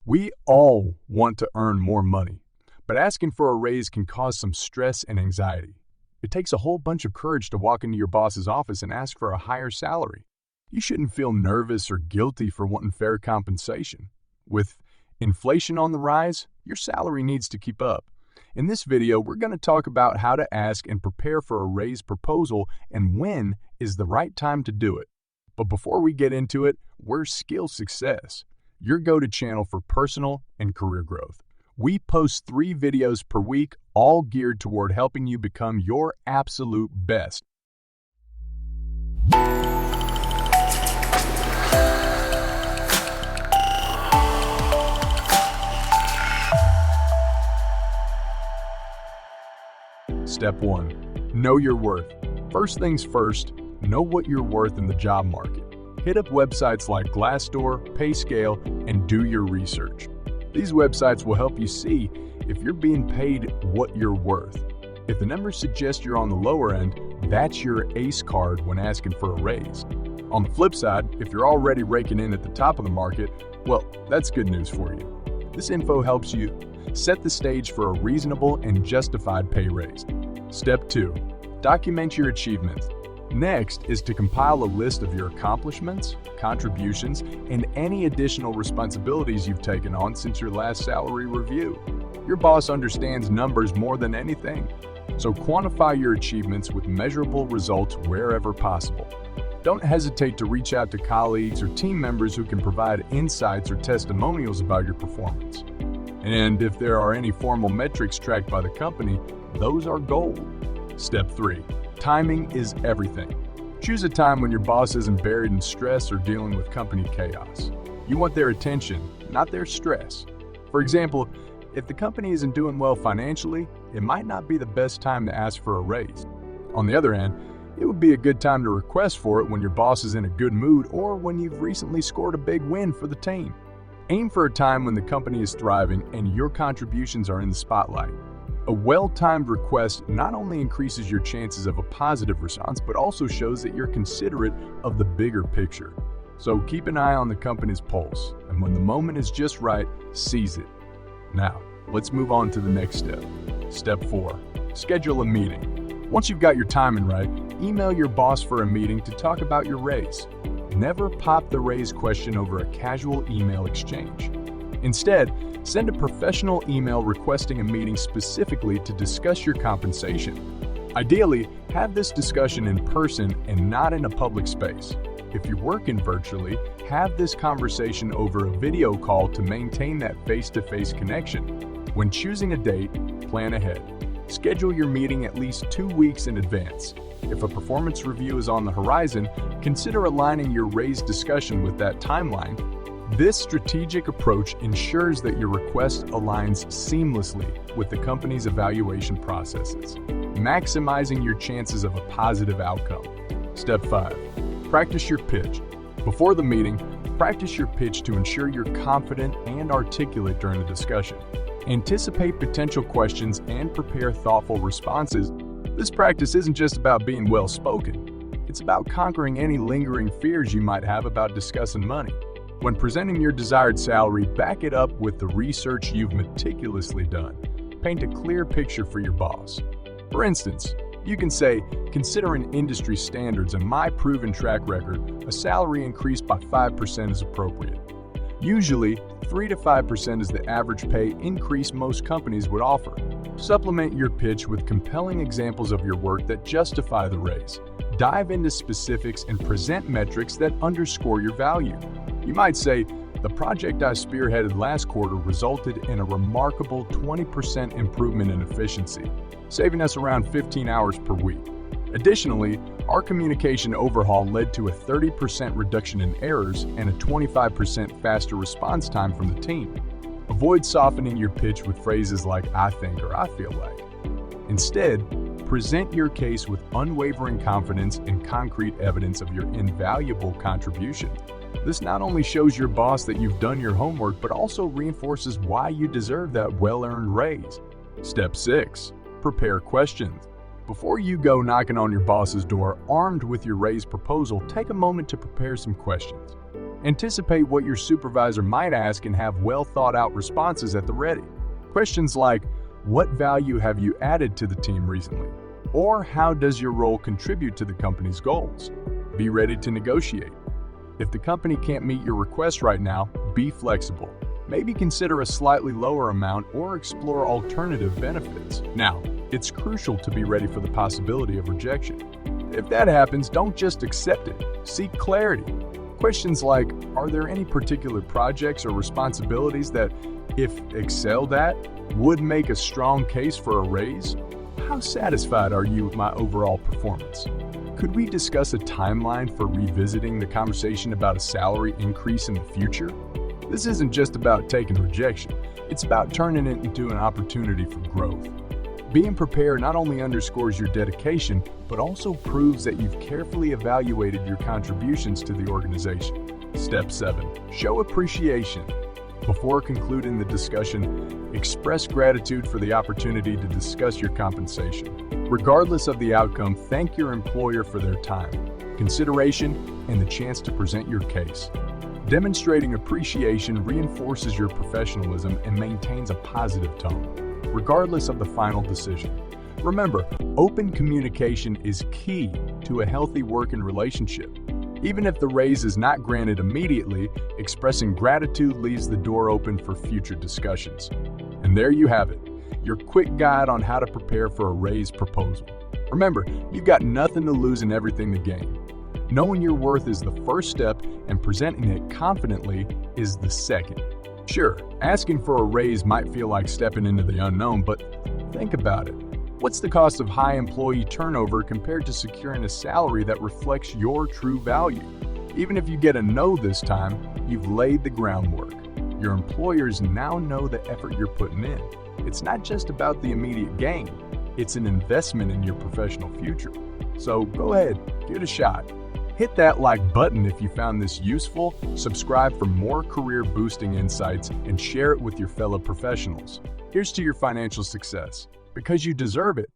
We all want to earn more money, but asking for a raise can cause some stress and anxiety. It takes a whole bunch of courage to walk into your boss's office and ask for a higher salary. You shouldn't feel nervous or guilty for wanting fair compensation. With inflation on the rise, your salary needs to keep up. In this video, we're going to talk about how to ask and prepare for a raise proposal and when is the right time to do it. But before we get into it, we're Skill Success, your go-to channel for personal and career growth. We post 3 videos per week, all geared toward helping you become your absolute best. Step 1. Know your worth. First things first, know what you're worth in the job market. Hit up websites like Glassdoor, PayScale, and do your research. These websites will help you see if you're being paid what you're worth. If the numbers suggest you're on the lower end, that's your ACE card when asking for a raise. On the flip side, if you're already raking in at the top of the market, well, that's good news for you. This info helps you set the stage for a reasonable and justified pay raise. Step 2. Document your achievements. Next is to compile a list of your accomplishments, contributions, and any additional responsibilities you've taken on since your last salary review. Your boss understands numbers more than anything, so quantify your achievements with measurable results wherever possible. Don't hesitate to reach out to colleagues or team members who can provide insights or testimonials about your performance. And if there are any formal metrics tracked by the company, those are gold. Step 3. Timing is everything. Choose a time when your boss isn't buried in stress or dealing with company chaos. You want their attention, not their stress. For example, if the company isn't doing well financially, it might not be the best time to ask for a raise. On the other hand, it would be a good time to request for it when your boss is in a good mood or when you've recently scored a big win for the team. Aim for a time when the company is thriving and your contributions are in the spotlight. A well-timed request not only increases your chances of a positive response, but also shows that you're considerate of the bigger picture. So keep an eye on the company's pulse, and when the moment is just right, seize it. Now, let's move on to the next step. Step 4. Schedule a meeting. Once you've got your timing right, email your boss for a meeting to talk about your raise. Never pop the raise question over a casual email exchange. Instead, send a professional email requesting a meeting specifically to discuss your compensation. Ideally, have this discussion in person and not in a public space. If you're working virtually, have this conversation over a video call to maintain that face-to-face connection. When choosing a date, plan ahead. Schedule your meeting at least 2 weeks in advance. If a performance review is on the horizon, consider aligning your raise discussion with that timeline. This strategic approach ensures that your request aligns seamlessly with the company's evaluation processes, maximizing your chances of a positive outcome. Step 5. Practice your pitch. Before the meeting, practice your pitch to ensure you're confident and articulate during the discussion. Anticipate potential questions and prepare thoughtful responses. This practice isn't just about being well-spoken. It's about conquering any lingering fears you might have about discussing money. When presenting your desired salary, back it up with the research you've meticulously done. Paint a clear picture for your boss. For instance, you can say, considering industry standards and my proven track record, a salary increase by 5% is appropriate. Usually, 3 to 5% is the average pay increase most companies would offer. Supplement your pitch with compelling examples of your work that justify the raise. Dive into specifics and present metrics that underscore your value. You might say, the project I spearheaded last quarter resulted in a remarkable 20% improvement in efficiency, saving us around 15 hours per week. Additionally, our communication overhaul led to a 30% reduction in errors and a 25% faster response time from the team. Avoid softening your pitch with phrases like I think or I feel like. Instead, present your case with unwavering confidence and concrete evidence of your invaluable contribution. This not only shows your boss that you've done your homework, but also reinforces why you deserve that well-earned raise. Step 6. Prepare questions. Before you go knocking on your boss's door armed with your raise proposal, take a moment to prepare some questions. Anticipate what your supervisor might ask and have well-thought-out responses at the ready. Questions like, what value have you added to the team recently? Or how does your role contribute to the company's goals? Be ready to negotiate. If the company can't meet your request right now, be flexible. Maybe consider a slightly lower amount or explore alternative benefits. Now, it's crucial to be ready for the possibility of rejection. If that happens, don't just accept it. Seek clarity. Questions like, are there any particular projects or responsibilities that, if excelled at, would make a strong case for a raise? How satisfied are you with my overall performance? Could we discuss a timeline for revisiting the conversation about a salary increase in the future? This isn't just about taking rejection, it's about turning it into an opportunity for growth. Being prepared not only underscores your dedication, but also proves that you've carefully evaluated your contributions to the organization. Step 7. Show appreciation. Before concluding the discussion, express gratitude for the opportunity to discuss your compensation. Regardless of the outcome, thank your employer for their time, consideration, and the chance to present your case. Demonstrating appreciation reinforces your professionalism and maintains a positive tone, regardless of the final decision. Remember, open communication is key to a healthy working relationship. Even if the raise is not granted immediately, expressing gratitude leaves the door open for future discussions. And there you have it, your quick guide on how to prepare for a raise proposal. Remember, you've got nothing to lose and everything to gain. Knowing your worth is the first step, and presenting it confidently is the second. Sure, asking for a raise might feel like stepping into the unknown, but think about it. What's the cost of high employee turnover compared to securing a salary that reflects your true value? Even if you get a no this time, you've laid the groundwork. Your employers now know the effort you're putting in. It's not just about the immediate gain, it's an investment in your professional future. So go ahead, give it a shot. Hit that like button if you found this useful, subscribe for more career-boosting insights, and share it with your fellow professionals. Here's to your financial success, because you deserve it.